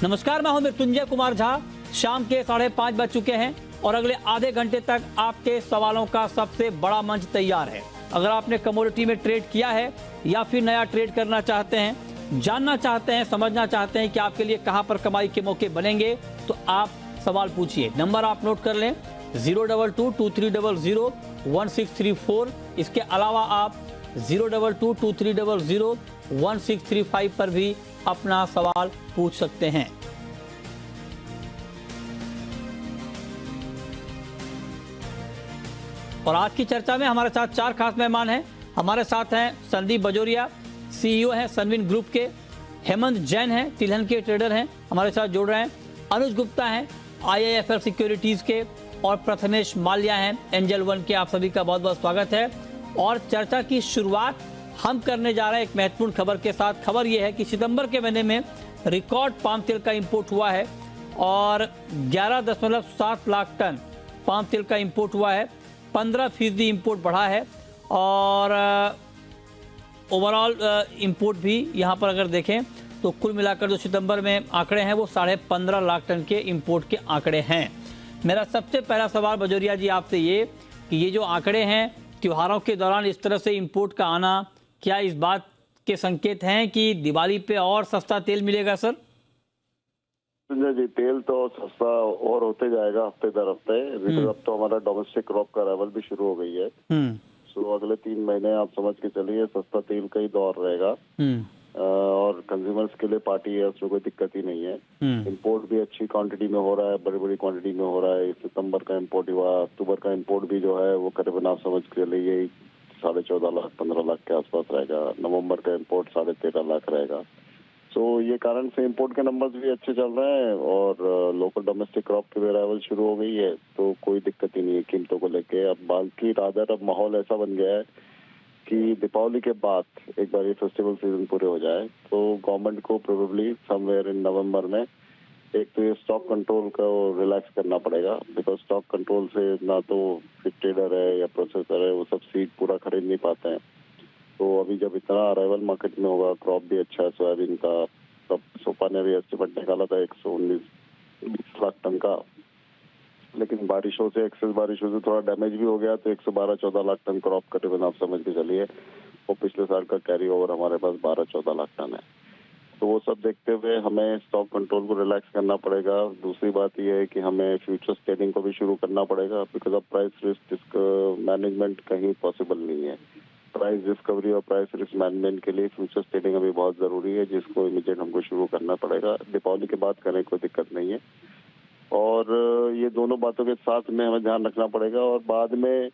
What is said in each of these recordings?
नमस्कार, मैं हूं मृत्युंजय कुमार झा। शाम के 5:30 बज चुके हैं और अगले आधे घंटे तक आपके सवालों का सबसे बड़ा मंच तैयार है। अगर आपने कमोडिटी में ट्रेड किया है या फिर नया ट्रेड करना चाहते हैं, जानना चाहते हैं, समझना चाहते हैं कि आपके लिए कहां पर कमाई के मौके बनेंगे, तो आप सवाल पूछिए। नंबर आप नोट कर लें 02223001634। इसके अलावा आप 02223001635 पर भी अपना सवाल पूछ सकते हैं। और आज की चर्चा में हमारे साथ 4 खास मेहमान हैं। हमारे साथ हैं संदीप बजोरिया, सीईओ हैं सनविन ग्रुप के। हेमंत जैन हैं, तिलहन के ट्रेडर हैं, हमारे साथ जुड़ रहे हैं। अनुज गुप्ता हैं, IIFL सिक्योरिटीज के। और प्रथमेश माल्या हैं, एंजल वन के। आप सभी का बहुत बहुत स्वागत है। और चर्चा की शुरुआत हम करने जा रहे हैं एक महत्वपूर्ण खबर के साथ। खबर यह है कि सितंबर के महीने में रिकॉर्ड पाम तेल का इंपोर्ट हुआ है और 11.7 लाख टन पाम तेल का इंपोर्ट हुआ है। 15% इंपोर्ट बढ़ा है और ओवरऑल इंपोर्ट भी यहाँ पर अगर देखें तो कुल मिलाकर जो सितंबर में आंकड़े हैं वो 15.5 लाख टन के इंपोर्ट के आंकड़े हैं। मेरा सबसे पहला सवाल बजोरिया जी आपसे ये कि ये जो आंकड़े हैं, त्योहारों के दौरान इस तरह से इंपोर्ट का आना, क्या इस बात के संकेत हैं कि दिवाली पे और सस्ता तेल मिलेगा सर? जी, तेल तो सस्ता और होते जाएगा हफ्ते दर हफ्ते। अब तो हमारा डोमेस्टिक क्रॉप का अराइवल भी शुरू हो गई है। सो अगले 3 महीने आप समझ के चलिए सस्ता तेल का ही दौर रहेगा। और कंज्यूमर्स के लिए पार्टी है, उसमें कोई दिक्कत ही नहीं है। इंपोर्ट भी अच्छी क्वांटिटी में हो रहा है, बड़ी बड़ी क्वांटिटी में हो रहा है। सितंबर का इंपोर्ट हुआ, अक्टूबर का इंपोर्ट भी जो है वो करीबन आप समझ के चलिए 14.5 लाख 15 लाख के आसपास रहेगा। नवंबर का इंपोर्ट 13.5 लाख रहेगा। तो ये कारण से इंपोर्ट के नंबर्स भी अच्छे चल रहे हैं और लोकल डोमेस्टिक क्रॉप की अराइवल शुरू हो गई है, तो कोई दिक्कत ही नहीं है कीमतों को लेके। अब बाकी रादर अब माहौल ऐसा बन गया है कि दीपावली के बाद एक बार ये फेस्टिवल सीजन पूरे हो जाए तो गवर्नमेंट को प्रोबेबली समवेयर इन नवंबर में एक तो ये स्टॉक कंट्रोल को रिलैक्स करना पड़ेगा। बिकॉज स्टॉक कंट्रोल से ना तो ट्रेडर है या प्रोसेसर है, वो सब सीड पूरा खरीद नहीं पाते हैं। तो अभी जब इतना अराइवल मार्केट में होगा, क्रॉप भी अच्छा है सोयाबीन का, तब सोपा ने भी एस्टिमेट निकाला था 119-20 लाख टन का, लेकिन बारिशों से एक्सेस बारिशों से थोड़ा डैमेज भी हो गया तो 112-14 लाख टन क्रॉप करीबन आप समझ के चलिए। वो पिछले साल का कैरी ओवर हमारे पास 12-14 लाख टन है। तो वो सब देखते हुए हमें स्टॉक कंट्रोल को रिलैक्स करना पड़ेगा। दूसरी बात यह है कि हमें फ्यूचर्स ट्रेडिंग को भी शुरू करना पड़ेगा, बिकॉज अब प्राइस रिस्क मैनेजमेंट कहीं पॉसिबल नहीं है। प्राइस डिस्कवरी और प्राइस रिस्क मैनेजमेंट के लिए फ्यूचर्स ट्रेडिंग अभी बहुत जरूरी है, जिसको इमीडिएट हमको शुरू करना पड़ेगा। दीपावली के बाद करें कोई दिक्कत नहीं है। और ये दोनों बातों के साथ में हमें ध्यान रखना पड़ेगा। और बाद में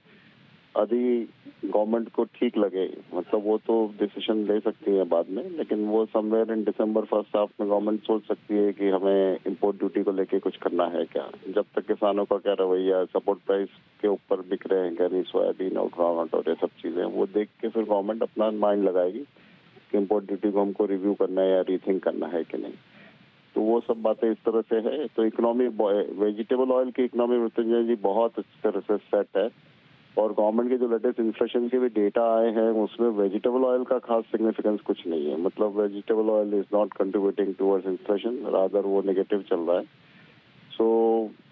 यदि गवर्नमेंट को ठीक लगे, मतलब वो तो डिसीजन ले सकती है बाद में, लेकिन वो somewhere in December first half में गवर्नमेंट सोच सकती है कि हमें इंपोर्ट ड्यूटी को लेके कुछ करना है क्या। जब तक किसानों का क्या रवैया, सपोर्ट प्राइस के ऊपर बिक रहे हैं क्या नहीं सोयाबीन और ग्राउंड और ये सब चीजें, वो देख के फिर गवर्नमेंट अपना माइंड लगाएगी कि इंपोर्ट ड्यूटी को हमको रिव्यू करना है या रीथिंक करना है कि नहीं। तो वो सब बातें इस तरह से है। तो इकोनॉमी, वेजिटेबल ऑयल की इकोनॉमी मृत्युंजय जी बहुत अच्छी तरह से सेट है। और गवर्नमेंट के जो लेटेस्ट इन्फ्लेशन के भी डेटा आए हैं उसमें वेजिटेबल ऑयल का खास सिग्निफिकेंस कुछ नहीं है। मतलब vegetable oil is not contributing towards inflation, rather वो नेगेटिव चल रहा है। सो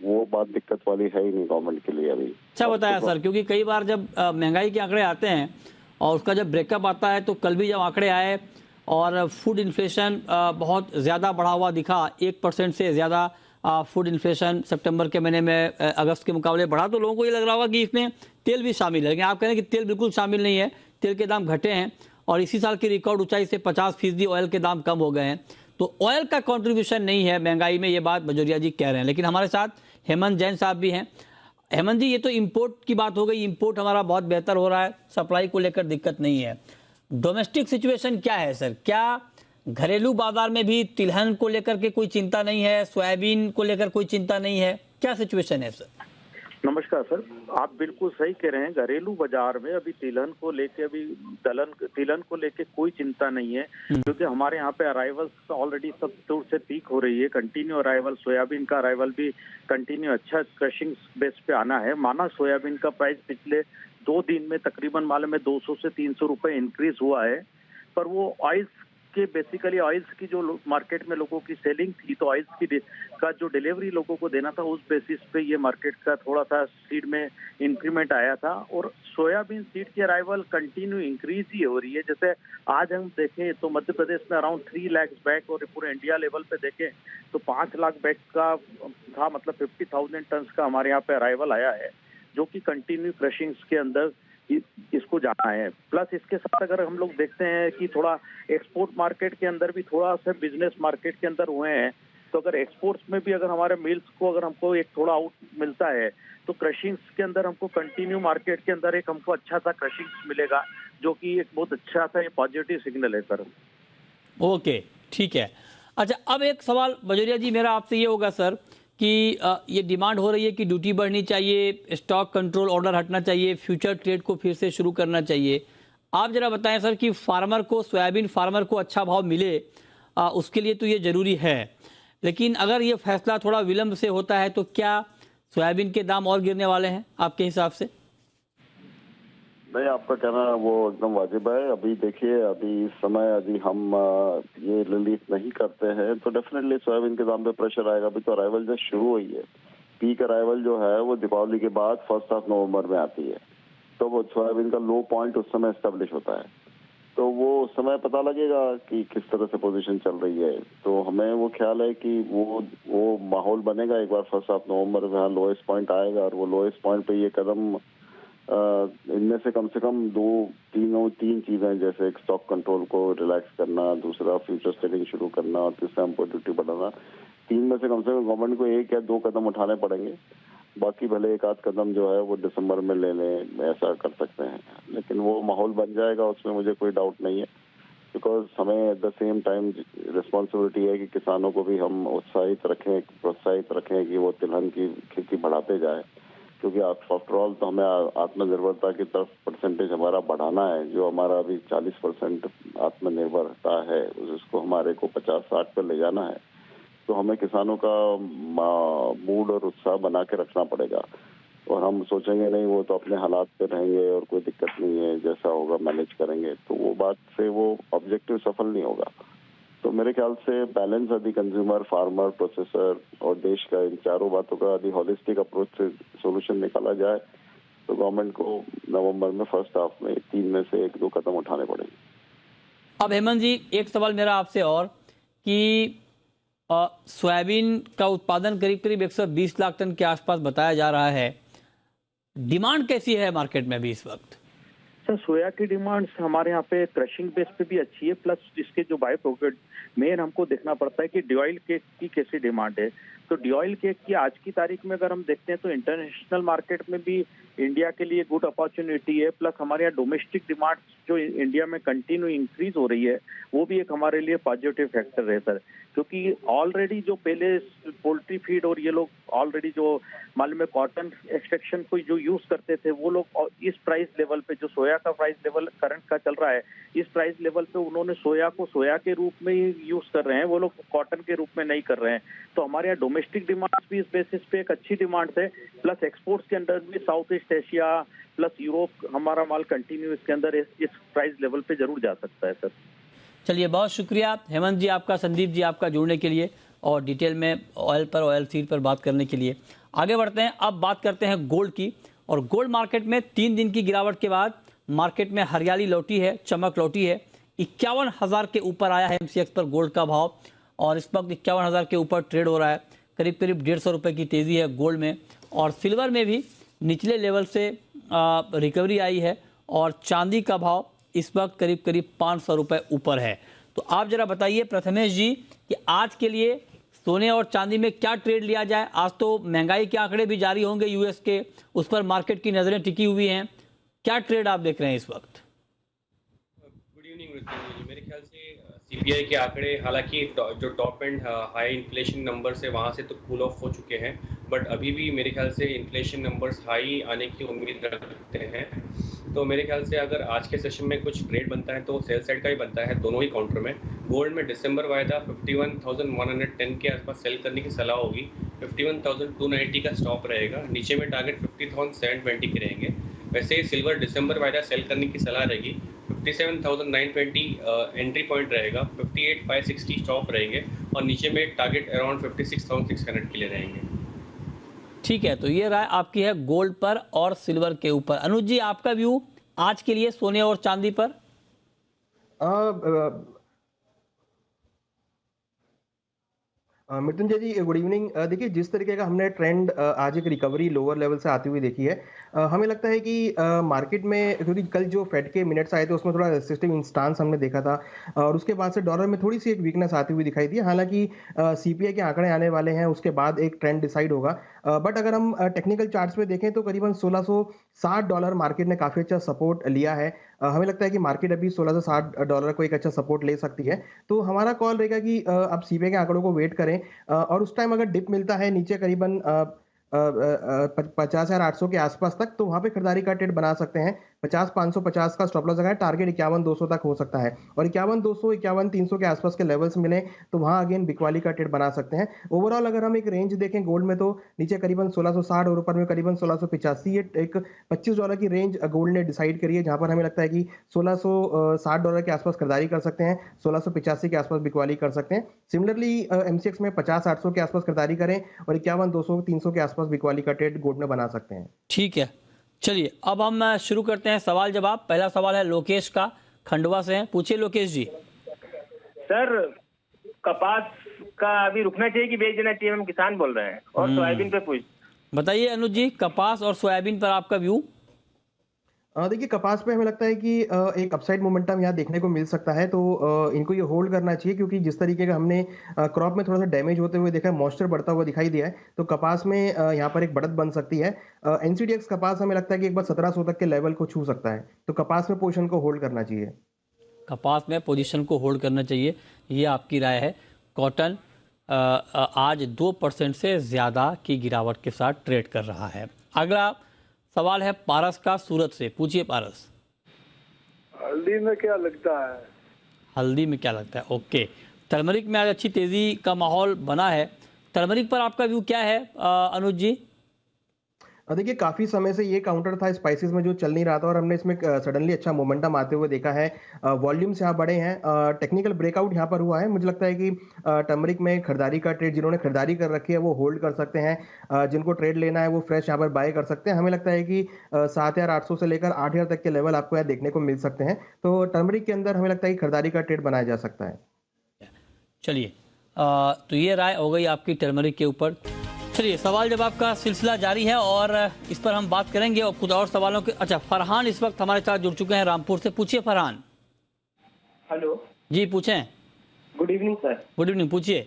वो बात दिक्कत वाली है ही नहीं गवर्नमेंट के लिए अभी। अच्छा बताया सर, क्योंकि कई बार जब महंगाई के आंकड़े आते हैं और उसका जब ब्रेकअप आता है, तो कल भी जब आंकड़े आए और फूड इन्फ्लेशन बहुत ज़्यादा बढ़ा हुआ दिखा, 1% से ज़्यादा फूड इन्फ्लेशन सितंबर के महीने में अगस्त के मुकाबले बढ़ा, तो लोगों को ये लग रहा होगा कि इसमें तेल भी शामिल है। लेकिन आप कह रहे हैं कि तेल बिल्कुल शामिल नहीं है, तेल के दाम घटे हैं और इसी साल की रिकॉर्ड ऊंचाई से 50% ऑयल के दाम कम हो गए हैं। तो ऑयल का कंट्रीब्यूशन नहीं है महंगाई में, ये बात बजोरिया जी कह रहे हैं। लेकिन हमारे साथ हेमंत जैन साहब भी हैं। हेमंत जी, ये तो इंपोर्ट की बात हो गई, इंपोर्ट हमारा बहुत बेहतर हो रहा है, सप्लाई को लेकर दिक्कत नहीं है। डोमेस्टिक सिचुएशन क्या है सर? क्या घरेलू बाजार में भी तिलहन को लेकर के कोई चिंता नहीं है, सोयाबीन को लेकर कोई चिंता नहीं है, क्या सिचुएशन है सर? नमस्कार सर, आप बिल्कुल सही कह रहे हैं। घरेलू बाजार में अभी तिलहन को लेके तिलहन को लेके कोई चिंता नहीं है, क्योंकि हमारे यहाँ पे अराइवल्स ऑलरेडी सब दूर से पीक हो रही है। कंटिन्यू अराइवल, सोयाबीन का अराइवल भी कंटिन्यू अच्छा क्रशिंग बेस पे आना है। माना सोयाबीन का प्राइस पिछले 2 दिन में तकरीबन मालूम है 200 से 300 रुपए इंक्रीज हुआ है, पर वो ऑयल के बेसिकली ऑयल्स की जो मार्केट में लोगों की सेलिंग थी, तो ऑयल्स की का जो डिलीवरी लोगों को देना था, उस बेसिस पे ये मार्केट का थोड़ा सा सीड में इंक्रीमेंट आया था। और सोयाबीन सीड की अराइवल कंटिन्यू इंक्रीज ही हो रही है। जैसे आज हम देखें तो मध्य प्रदेश में अराउंड 3 लाख बैग, और पूरे इंडिया लेवल पे देखें तो 5 लाख बैग का था, मतलब 50,000 टन का हमारे यहाँ पे अराइवल आया है, जो कि कंटिन्यू क्रशिंग्स के अंदर इसको जाना है। प्लस इसके साथ अगर हम लोग देखते हैं कि थोड़ा एक्सपोर्ट मार्केट के अंदर भी थोड़ा सा बिजनेस मार्केट के अंदर हुए हैं, तो अगर एक्सपोर्ट्स में भी अगर हमारे मिल्स को अगर हमको एक थोड़ा आउट मिलता है, तो क्रशिंग्स के अंदर हमको कंटिन्यू मार्केट के अंदर एक हमको अच्छा सा क्रशिंग्स मिलेगा, जो कि एक बहुत अच्छा सा ये पॉजिटिव सिग्नल है सर। ओके, ठीक है। अच्छा, अब एक सवाल बजोरिया जी मेरा आपसे ये होगा सर कि ये डिमांड हो रही है कि ड्यूटी बढ़नी चाहिए, स्टॉक कंट्रोल ऑर्डर हटना चाहिए, फ्यूचर ट्रेड को फिर से शुरू करना चाहिए। आप जरा बताएं सर कि फार्मर को, सोयाबीन फार्मर को अच्छा भाव मिले, उसके लिए तो ये ज़रूरी है, लेकिन अगर ये फैसला थोड़ा विलंब से होता है तो क्या सोयाबीन के दाम और गिरने वाले हैं आपके हिसाब से? नहीं, आपका कहना वो एकदम वाजिब है। अभी देखिए, अभी इस समय यदि हम ये रिलीफ नहीं करते हैं तो डेफिनेटली सोयाबीन के दाम पे प्रेशर आएगा। अभी तो अराइवल जस्ट शुरू हुई है। पीक अराइवल जो है वो दीपावली के बाद फर्स्ट हाफ नवंबर में आती है, तो वो सोयाबीन का लो पॉइंट उस समय एस्टेब्लिश होता है, तो वो उस समय पता लगेगा कि किस तरह से पोजीशन चल रही है। तो हमें वो ख्याल है कि वो माहौल बनेगा एक बार फर्स्ट हाफ नवंबर में, हाँ लोएस्ट पॉइंट आएगा, और वो लोएस्ट पॉइंट पे ये कदम इनमें से कम 3 चीजें, जैसे एक स्टॉक कंट्रोल को रिलैक्स करना, दूसरा फ्यूचर सेलिंग शुरू करना, और तीसरा इम्पोर्ट ड्यूटी बढ़ाना, 3 में से कम गवर्नमेंट को 1 या 2 कदम उठाने पड़ेंगे। बाकी भले 1 आध कदम जो है वो दिसंबर में ले लें, ऐसा कर सकते हैं, लेकिन वो माहौल बन जाएगा, उसमें मुझे कोई डाउट नहीं है। बिकॉज हमें at the same time responsibility है कि किसानों को भी हम प्रोत्साहित रखें कि वो तिलहन की खेती बढ़ाते जाए, क्योंकि आफ्टर ऑल तो हमें आत्मनिर्भरता की तरफ परसेंटेज हमारा बढ़ाना है। जो हमारा अभी 40% आत्मनिर्भरता है, उसको हमारे को 50-60 पर ले जाना है। तो हमें किसानों का मूड और उत्साह बना के रखना पड़ेगा, और हम सोचेंगे नहीं वो तो अपने हालात पे रहेंगे और कोई दिक्कत नहीं है, जैसा होगा मैनेज करेंगे, तो वो बात से वो ऑब्जेक्टिव सफल नहीं होगा। तो मेरे ख्याल से बैलेंस यदि कंज्यूमर, फार्मर, प्रोसेसर और देश का, इन चारों बातों का यदि हॉलिस्टिक अप्रोच से सोल्यूशन निकाला जाए, तो गवर्नमेंट को नवंबर में फर्स्ट हाफ में 3 में से 1-2 कदम उठाने पड़ेंगे। अब हेमंत जी, एक सवाल मेरा आपसे और कि सोयाबीन का उत्पादन करीब 120 लाख टन के आसपास बताया जा रहा है। डिमांड कैसी है मार्केट में अभी इस वक्त? सर, सोया की डिमांड हमारे यहाँ पे क्रशिंग बेस पे भी अच्छी है, प्लस इसके जो बाय प्रोडक्ट मेन हमको देखना पड़ता है कि डिऑयल केक की कैसी डिमांड है। तो डिऑयल केक की आज की तारीख में अगर हम देखते हैं तो इंटरनेशनल मार्केट में भी इंडिया के लिए गुड अपॉर्चुनिटी है, प्लस हमारे यहाँ डोमेस्टिक डिमांड जो इंडिया में कंटिन्यू इंक्रीज हो रही है, वो भी एक हमारे लिए पॉजिटिव फैक्टर है सर। क्योंकि ऑलरेडी जो पहले पोल्ट्री फीड और ये लोग ऑलरेडी जो मालूम है कॉटन एक्सट्रैक्शन को जो यूज करते थे, वो लोग इस प्राइस लेवल पे, जो सोया का प्राइस लेवल करंट का चल रहा है, इस प्राइस लेवल पे उन्होंने सोया को सोया के रूप में ही यूज कर रहे हैं, वो लोग कॉटन के रूप में नहीं कर रहे हैं। तो हमारे यहाँ डोमेस्टिक डिमांड भी इस बेसिस पे एक अच्छी डिमांड है, प्लस एक्सपोर्ट्स के अंदर भी south east Asia plus Europe हमारा माल कंटिन्यू इसके अंदर इस प्राइस लेवल पे जरूर जा सकता है सर। चलिए, बहुत शुक्रिया हेमंत जी आपका, संदीप जी आपका जुड़ने के लिए और डिटेल में ऑयल सीड पर बात करने के लिए। आगे बढ़ते हैं, अब बात करते हैं गोल्ड की। और गोल्ड मार्केट में 3 दिन की गिरावट के बाद मार्केट में हरियाली लौटी है, चमक लौटी है। 51,000 के ऊपर आया है MCX पर गोल्ड का भाव, और इस वक्त 51,000 के ऊपर ट्रेड हो रहा है। करीब 150 रुपये की तेज़ी है गोल्ड में, और सिल्वर में भी निचले लेवल से रिकवरी आई है, और चांदी का भाव इस वक्त करीब 500 रुपये ऊपर है। तो आप जरा बताइए प्रथमेश जी कि आज के लिए सोने और चांदी में क्या ट्रेड लिया जाए। आज तो महंगाई के आंकड़े भी जारी होंगे यूएस के, उस पर मार्केट की नज़रें टिकी हुई हैं। क्या ट्रेड आप देख रहे हैं इस वक्त? गुड इवनिंग जी। मेरे ख्याल से CPI के आंकड़े, हालांकि जो top and high inflation numbers है वहाँ से तो कूल ऑफ हो चुके हैं, बट अभी भी मेरे ख्याल से इन्फ्लेशन नंबर्स हाई आने की उम्मीद रखते हैं। तो मेरे ख्याल से अगर आज के सेशन में कुछ ट्रेड बनता है तो सेल साइड का ही बनता है, दोनों ही काउंटर में। गोल्ड में दिसंबर वायदा 51,110 के आसपास सेल करने की सलाह होगी, 51,290 का स्टॉप रहेगा, नीचे में टारगेट 50,720 के रहेंगे। वैसे ही सिल्वर दिसंबर वायदा सेल करने की सलाह रहेगी 57,920 एंट्री पॉइंट रहेगा, 58,560 स्टॉप रहेंगे और नीचे में टारगेट अराउंड 56,600 के लिए रहेंगे। ठीक है, तो ये राय आपकी है गोल्ड पर और सिल्वर के ऊपर। अनुज जी, आपका व्यू आज के लिए सोने और चांदी पर? मृत्युंजय जी, गुड इवनिंग। देखिए, जिस तरीके का हमने ट्रेंड आज एक रिकवरी लोअर लेवल से आती हुई देखी है, हमें लगता है कि मार्केट में, क्योंकि कल जो फेड के मिनट्स आए थे उसमें थोड़ा रेसिस्टिव स्टांस हमने देखा था और उसके बाद से डॉलर में थोड़ी सी एक वीकनेस आती हुई दिखाई दी। हालांकि सीपीआई के आंकड़े आने वाले हैं, उसके बाद एक ट्रेंड डिसाइड होगा। बट अगर हम टेक्निकल चार्ट्स में देखें तो करीबन $1660 मार्केट ने काफी अच्छा सपोर्ट लिया है। हमें लगता है कि मार्केट अभी $1660 को एक अच्छा सपोर्ट ले सकती है। तो हमारा कॉल रहेगा कि अब सीपीआई के आंकड़ों को वेट करें और उस टाइम अगर डिप मिलता है नीचे करीबन 50,800 के आसपास तक, तो वहां पे खरीदारी का ट्रेड बना सकते हैं। 50,550 का स्टॉप लॉस लगाए, टारगेट 51,200 तक हो सकता है और 51,200 51,300 के आसपास के लेवल्स मिले तो वहां अगेन बिकवाली का ट्रेड बना सकते हैं। ओवरऑल अगर हम एक रेंज देखें गोल्ड में तो नीचे करीबन 1660 और ऊपर में करीबन 1685, एक $25 की रेंज गोल्ड ने डिसाइड करी है, जहां पर हमें लगता है कि $1660 के आसपास खरीदारी कर सकते हैं, 1685 के आसपास बिकवाली कर सकते हैं। सिमिलरली एमसीएक्स में 50,800 के आसपास खरीदारी करें और 51,200 300 के आसपास बिकवाली का ट्रेड गोल्ड में बना सकते हैं। ठीक है, चलिए अब हम शुरू करते हैं सवाल जवाब। पहला सवाल है लोकेश का, खंडवा से हैं। पूछिए लोकेश जी। सर, कपास का अभी रुकना चाहिए कि बेच देना चाहिए? हम किसान बोल रहे हैं और सोयाबीन पे पूछ। बताइए अनुज जी, कपास और सोयाबीन पर आपका व्यू? देखिए, कपास पे हमें लगता है कि एक अपसाइड मोमेंटम यहाँ देखने को मिल सकता है, तो इनको ये होल्ड करना चाहिए, क्योंकि जिस तरीके का हमने क्रॉप में थोड़ा सा डैमेज होते हुए देखा है, मॉइस्चर बढ़ता हुआ दिखाई दिया है, तो कपास में यहाँ पर एक बढ़त बन सकती है। एनसीडीएक्स कपास हमें लगता है कि एक बार 1700 तक के लेवल को छू सकता है, तो कपास में पोजीशन को होल्ड करना चाहिए। कपास में पोजीशन को होल्ड करना चाहिए, ये आपकी राय है। कॉटन आज 2% से ज़्यादा की गिरावट के साथ ट्रेड कर रहा है। अगला सवाल है पारस का, सूरत से। पूछिए पारस। हल्दी में क्या लगता है? हल्दी में क्या लगता है? ओके, टर्मरिक में आज अच्छी तेजी का माहौल बना है। टर्मरिक पर आपका व्यू क्या है अनुज जी? देखिए, काफी समय से ये काउंटर था स्पाइसेस में जो चल नहीं रहा था और हमने इसमें सडनली अच्छा मोमेंटम आते हुए देखा है। वॉल्यूम्स यहाँ बढ़े हैं, टेक्निकल ब्रेकआउट यहाँ पर हुआ है। मुझे लगता है कि टर्मरिक में खरीदारी का ट्रेड, जिन्होंने खरीदारी कर रखी है वो होल्ड कर सकते हैं, जिनको ट्रेड लेना है वो फ्रेश यहाँ पर बाय कर सकते हैं। हमें लगता है कि 7,800 से लेकर 8,000 तक के लेवल आपको यहाँ देखने को मिल सकते हैं, तो टर्मरिक के अंदर हमें लगता है कि खरीदारी का ट्रेड बनाया जा सकता है। चलिए, तो ये राय हो गई आपकी टर्मरिक के ऊपर। चलिए, सवाल जवाब का सिलसिला जारी है और इस पर हम बात करेंगे और कुछ और सवालों के। अच्छा, फरहान इस वक्त हमारे साथ जुड़ चुके हैं रामपुर से। पूछिए फरहान। हेलो जी, पूछें। Good evening sir. Good evening, पूछिए।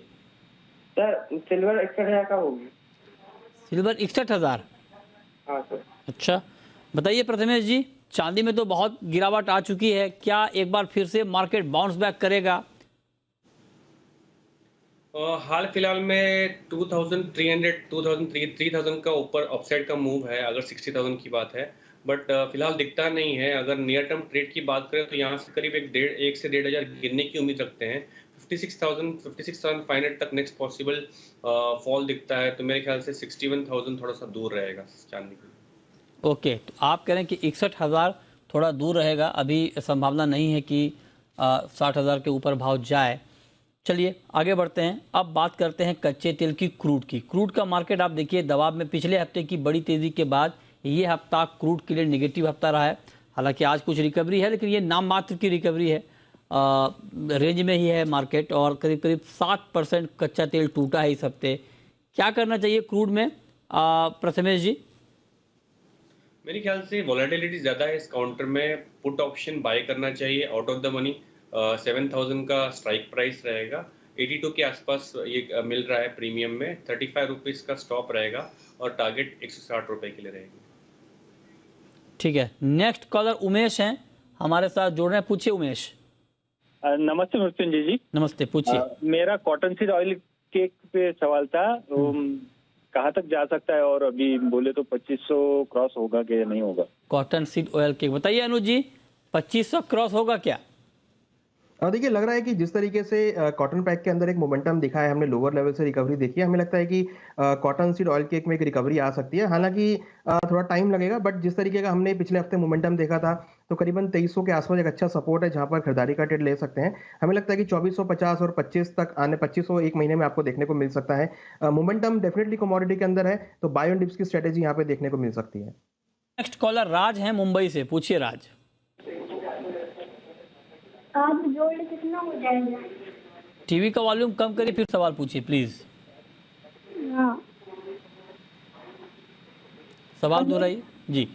सर, सिल्वर 61,000 का होगी? सिल्वर 61,000? हाँ सर। अच्छा, बताइए प्रथमेश जी, चांदी में तो बहुत गिरावट आ चुकी है, क्या एक बार फिर से मार्केट बाउंस बैक करेगा? हाल फिलहाल में 3,000 का ऊपर अपसाइड का मूव है अगर 60,000 की बात है, बट फिलहाल दिखता नहीं है। अगर नियर टर्म ट्रेड की बात करें तो यहाँ से करीब 1 से 1,500 गिरने की उम्मीद रखते हैं। 56,500 तक नेक्स्ट पॉसिबल फॉल दिखता है, तो मेरे ख्याल से 61,000 थोड़ा सा दूर रहेगा चांदी की। ओके, तो आप कह रहे हैं कि 61,000 थोड़ा दूर रहेगा, अभी संभावना नहीं है कि 60,000 के ऊपर भाव जाए। चलिए आगे बढ़ते हैं। अब बात करते हैं कच्चे तेल की, क्रूड की। क्रूड का मार्केट आप देखिए दबाव में, पिछले हफ्ते की बड़ी तेज़ी के बाद ये हफ्ता क्रूड के लिए नेगेटिव हफ्ता रहा है। हालांकि आज कुछ रिकवरी है, लेकिन ये नाम मात्र की रिकवरी है, रेंज में ही है मार्केट और करीब करीब 7% कच्चा तेल टूटा है इस हफ्ते। क्या करना चाहिए क्रूड में प्रथमेश जी? मेरे ख्याल से वॉलेटिलिटी ज़्यादा है इस काउंटर में, पुट ऑप्शन बाय करना चाहिए आउट ऑफ द मनी। 7,000 का स्ट्राइक प्राइस रहेगा, 82 के आसपास ये मिल रहा है प्रीमियम में। 35 रुपीज़ का स्टॉप रहेगा और टारगेट 160 रुपये के लिए रहेगी। ठीक है, नेक्स्ट कॉलर उमेश हैं हमारे साथ जुड़ रहे हैं। पूछिए उमेश। नमस्ते मृत्युंजय जी। नमस्ते, पूछिए। मेरा कॉटन सीड ऑयल केक पे सवाल था, कहाँ तक जा सकता है और अभी बोले तो 2500 क्रॉस होगा कि नहीं होगा? कॉटन सीड ऑयल केक, बताइए अनुज जी, 2500 क्रॉस होगा क्या? देखिए लग रहा है कि जिस तरीके से कॉटन पैक के अंदर एक मोमेंटम दिखा है, हमने लोअर लेवल से रिकवरी देखी है, हमें लगता है कि कॉटन सीड ऑयल केक में एक रिकवरी आ सकती है। हालांकि थोड़ा टाइम लगेगा, बट जिस तरीके का हमने पिछले हफ्ते मोमेंटम देखा था, तो करीबन 2300 के आसपास एक अच्छा सपोर्ट है जहां पर खरीदारी का ट्रेड ले सकते हैं। हमें लगता है कि 2450 और 25 तक आने 2500 एक महीने में आपको देखने को मिल सकता है। मोमेंटम डेफिनेटली कमोडिटी के अंदर है, तो बाय ऑन डिप्स की स्ट्रेटेजी यहाँ पे देखने को मिल सकती है। नेक्स्ट कॉलर राज है मुंबई से, पूछिए राज। आज गोल्ड कितना हो जाएगा? टीवी का वॉल्यूम कम करिए, फिर सवाल पूछिए प्लीज। हाँ। सवाल दोहराइए जी।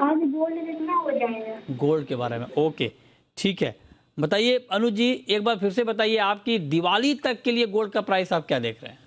आज गोल्ड कितना हो जाएगा? गोल्ड के बारे में, ओके ठीक है। बताइए अनुज जी, एक बार फिर से बताइए, आपकी दिवाली तक के लिए गोल्ड का प्राइस आप क्या देख रहे हैं?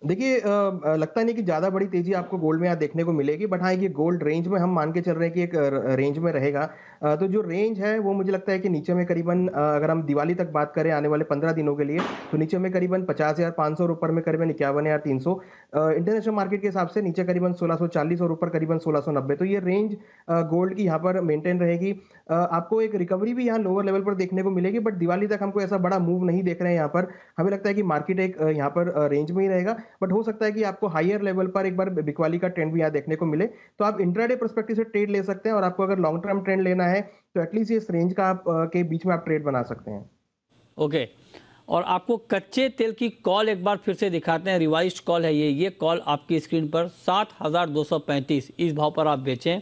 देखिए लगता नहीं कि ज़्यादा बड़ी तेज़ी आपको गोल्ड में यहाँ देखने को मिलेगी, बट हाँ ये गोल्ड रेंज में हम मान के चल रहे हैं कि एक रेंज में रहेगा। तो जो रेंज है वो मुझे लगता है कि नीचे में करीबन अगर हम दिवाली तक बात करें आने वाले 15 दिनों के लिए, तो नीचे में करीबन 50,500 और ऊपर में करीबन 51,300। इंटरनेशनल मार्केट के हिसाब से नीचे करीबन 1640 और ऊपर करीबन 1690। तो ये रेंज गोल्ड की यहाँ पर मेंटेन रहेगी। आपको एक रिकवरी भी यहाँ लोअर लेवल पर देखने को मिलेगी, बट दिवाली तक हमको ऐसा बड़ा मूव नहीं देख रहे हैं यहाँ पर। हमें लगता है कि मार्केट एक यहाँ पर रेंज में ही रहेगा, बट हो सकता है कि आपको हायर लेवल पर एक बार बिकवाली का ट्रेंड भी यहाँ देखने को मिले। तो आप इंट्राडे पर्सपेक्टिव से ट्रेड ले सकते हैं, और आपको अगर लॉन्ग टर्म ट्रेंड लेना है तो एटलीस्ट इस रेंज का आप के बीच में आप ट्रेड बना सकते हैं। ओके, और आपको कच्चे तेल की कॉल एक बार फिर से दिखाते हैं, रिवाइज्ड कॉल है ये कॉल आपकी स्क्रीन पर 7,235 इस भाव पर आप बेचें।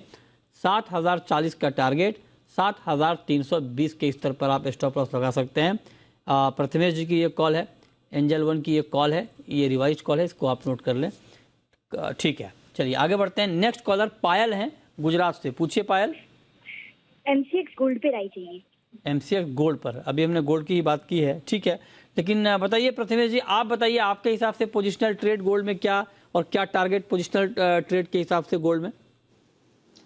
7,040 का टारगेट, 7,320 के स्तर पर आप स्टॉप लॉस लगा सकते हैं। प्रथमेश जी की ये कॉल है, एंजल वन की ये कॉल है, ये रिवाइज कॉल है, इसको आप नोट कर लें। ठीक है, चलिए आगे बढ़ते हैं। नेक्स्ट कॉलर पायल हैं गुजरात से, पूछिए पायल। MCX गोल्ड पे राय चाहिए। MCX गोल्ड पर, अभी हमने गोल्ड की ही बात की है, ठीक है। लेकिन बताइए प्रथमेश जी, आप बताइए आपके हिसाब से पोजिशनल ट्रेड गोल्ड में क्या, और क्या टारगेट पोजिशनल ट्रेड के हिसाब से गोल्ड में?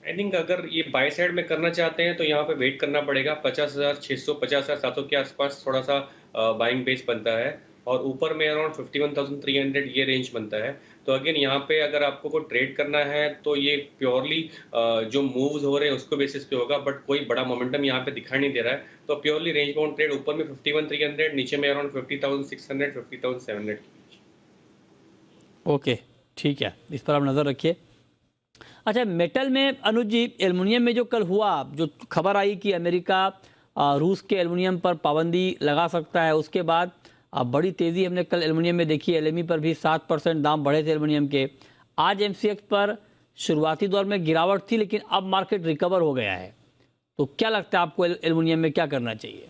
आई थिंक अगर ये बाय साइड में करना चाहते हैं तो यहाँ पे वेट करना पड़ेगा। 50,600 50,700 के आसपास थोड़ा सा बाइंग बेस बनता है, और ऊपर में अराउंड 51,300 ये रेंज बनता है। तो अगेन यहाँ पे अगर आपको कोई ट्रेड करना है तो ये प्योरली जो मूव्स हो रहे हैं उसको बेसिस पे होगा, बट कोई बड़ा मोमेंटम यहाँ पे दिखाई नहीं दे रहा है। तो प्योरली रेंज बाउंड ट्रेड, ऊपर में 51,300, नीचे में अराउंड 50,600 50,700 के बीच। ओके ठीक है, इस पर आप नज़र रखिए। अच्छा, मेटल में अनुज जी, एल्युमिनियम में जो कल हुआ, जो खबर आई कि अमेरिका रूस के एल्युमिनियम पर पाबंदी लगा सकता है, उसके बाद बड़ी तेज़ी हमने कल एल्युमिनियम में देखी। LME पर भी 7% दाम बढ़े थे एल्युमिनियम के। आज MCX पर शुरुआती दौर में गिरावट थी, लेकिन अब मार्केट रिकवर हो गया है। तो क्या लगता है आपको एल्युमिनियम में क्या करना चाहिए?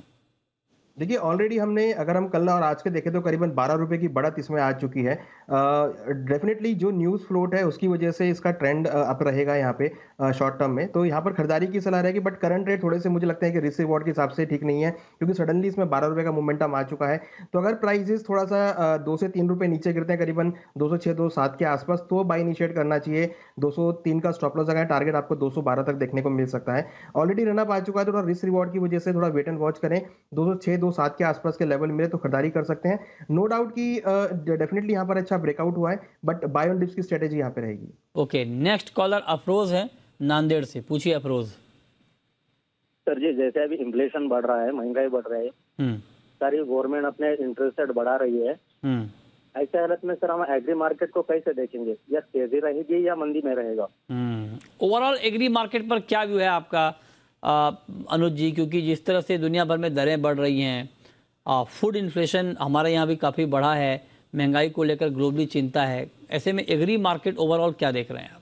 देखिए ऑलरेडी हमने, अगर हम कल और आज के देखें तो करीबन 12 रुपए की बढ़त इसमें आ चुकी है। डेफिनेटली जो न्यूज़ फ्लोट है उसकी वजह से इसका ट्रेंड अप रहेगा यहाँ पे शॉर्ट टर्म में। तो यहाँ पर खरीदारी की सलाह रहेगी, बट करंट रेट थोड़े से मुझे लगता है कि रिस्क रिवॉर्ड के हिसाब से ठीक नहीं है, क्योंकि सडनली इसमें 12 रुपए का मोमेंटम आ चुका है। तो अगर प्राइसेस थोड़ा सा 2 से 3 रुपए नीचे गिरते हैं, करीबन 206 207 के आसपास, तो बाय इनिशिएट करना चाहिए। 203 का स्टॉप लॉस लगाएं, टारगेट आपको 212 तक देखने को मिल सकता है। ऑलरेडी रनअप आ चुका है, तो थोड़ा रिस्क रिवॉर्ड की वजह से थोड़ा वेट एंड वॉच करें। 206 207 के आसपास के लेवल मिले तो खरीदारी कर सकते हैं। नो डाउट कि डेफिनेटली यहाँ पर अच्छा ब्रेकआउट हुआ है, बट बाय ऑन डिप्स की स्ट्रेटेजी यहाँ पे रहेगी। ओके, नेक्स्ट कॉलर अफरोज है नांदेड़ से, पूछिए अफरोज। सर जी, जैसे अभी इन्फ्लेशन बढ़ रहा है, महंगाई बढ़ रही है, सारी गवर्नमेंट अपने इंटरेस्ट रेट बढ़ा रही है, ऐसे हालत में सर हम एग्री मार्केट को कैसे देखेंगे? या तेजी रहेगी या मंदी में रहेगा? ओवरऑल एग्री मार्केट पर क्या व्यू है आपका अनुज जी? क्योंकि जिस तरह से दुनिया भर में दरें बढ़ रही हैं, फूड इन्फ्लेशन हमारे यहाँ भी काफ़ी बढ़ा है, महंगाई को लेकर ग्लोबली चिंता है, ऐसे में एग्री मार्केट ओवरऑल क्या देख रहे हैं आप?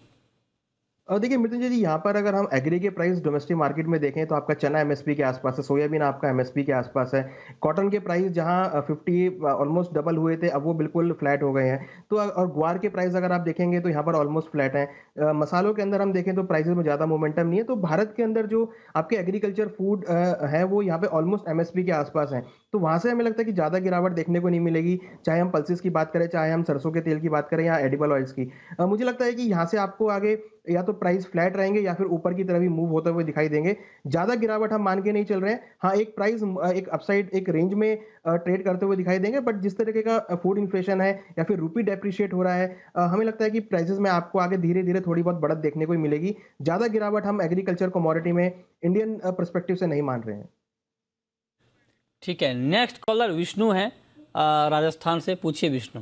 देखिए मृत्युंजय जी, यहाँ पर अगर हम एग्री के प्राइस डोमेस्टिक मार्केट में देखें तो आपका चना MSP के आसपास है, सोयाबीन आपका MSP के आसपास है। कॉटन के प्राइस जहाँ 50 ऑलमोस्ट डबल हुए थे, अब वो बिल्कुल फ्लैट हो गए हैं। तो और ग्वार के प्राइस अगर आप देखेंगे तो यहाँ पर ऑलमोस्ट फ्लैट है। मसालों के अंदर हम देखें तो प्राइसेस में ज़्यादा मोमेंटम नहीं है। तो भारत के अंदर जो आपके एग्रीकल्चर फूड है वो यहाँ पे ऑलमोस्ट MSP के आसपास है। तो वहाँ से हमें लगता है कि ज़्यादा गिरावट देखने को नहीं मिलेगी, चाहे हम पल्सेस की बात करें, चाहे हम सरसों के तेल की बात करें या एडिबल ऑयल्स की। मुझे लगता है कि यहाँ से आपको आगे या तो प्राइस फ्लैट रहेंगे या फिर ऊपर की तरफ भी मूव होते हुए दिखाई देंगे। ज्यादा गिरावट हम मान के नहीं चल रहे हैं। हाँ, एक प्राइस एक अपसाइड एक रेंज में ट्रेड करते हुए दिखाई देंगे, बट जिस तरीके का फूड इन्फ्लेशन है या फिर रूपी डेप्रिशिएट हो रहा है, हमें लगता है कि प्राइसेस में आपको आगे धीरे धीरे थोड़ी बहुत बढ़त देखने को मिलेगी। ज्यादा गिरावट हम एग्रीकल्चर कमोडिटी में इंडियन पर्सपेक्टिव से नहीं मान रहे हैं। ठीक है, नेक्स्ट कॉलर विष्णु है राजस्थान से। पूछिए विष्णु।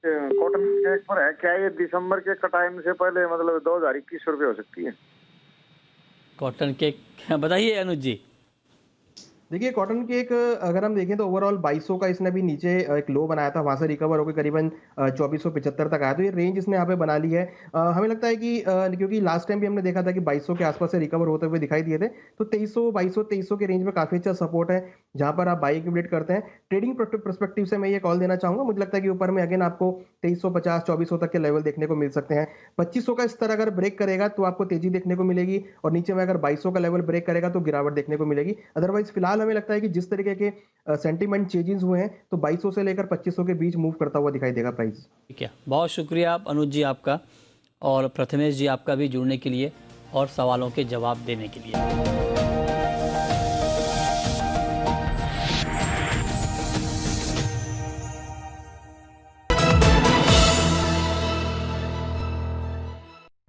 कॉटन केक पर है क्या ये दिसंबर के टाइम से पहले मतलब 2021 रुपये हो सकती है? कॉटन केक बताइए अनुज जी। देखिए कॉटन केक अगर हम देखें तो ओवरऑल 2200 का इसने भी नीचे एक लो बनाया था, वहां से रिकवर होकर करीबन 2475 तक आया, तो ये रेंज इसने यहाँ पे बना ली है। हमें लगता है कि क्योंकि लास्ट टाइम भी हमने देखा था कि 2200 के आसपास से रिकवर होते हुए दिखाई दिए थे, तो 2300 के रेंज में काफी अच्छा सपोर्ट है जहां पर आप बाई एक्यूमुलेट करते हैं। ट्रेडिंग पर्सपेक्टिव से मैं ये कॉल देना चाहूंगा, मुझे लगता है कि ऊपर में अगेन आपको 2350 2400 तक के लेवल देखने को मिल सकते हैं। 2500 का स्तर अगर ब्रेक करेगा तो आपको तेजी देखने को मिलेगी, और नीचे में अगर 2200 का लेवल ब्रेक करेगा तो गिरावट देखने को मिलेगी। अदरवाइज फिलहाल हमें लगता है कि जिस तरीके के सेंटीमेंट चेंजेस हुए हैं तो 2200 से लेकर 2500 के बीच मूव करता हुआ दिखाई देगा प्राइस। ठीक है, बहुत शुक्रिया आप अनुज जी आपका, और प्रथमेश जी आपका भी जुड़ने के लिए और सवालों के जवाब देने के लिए।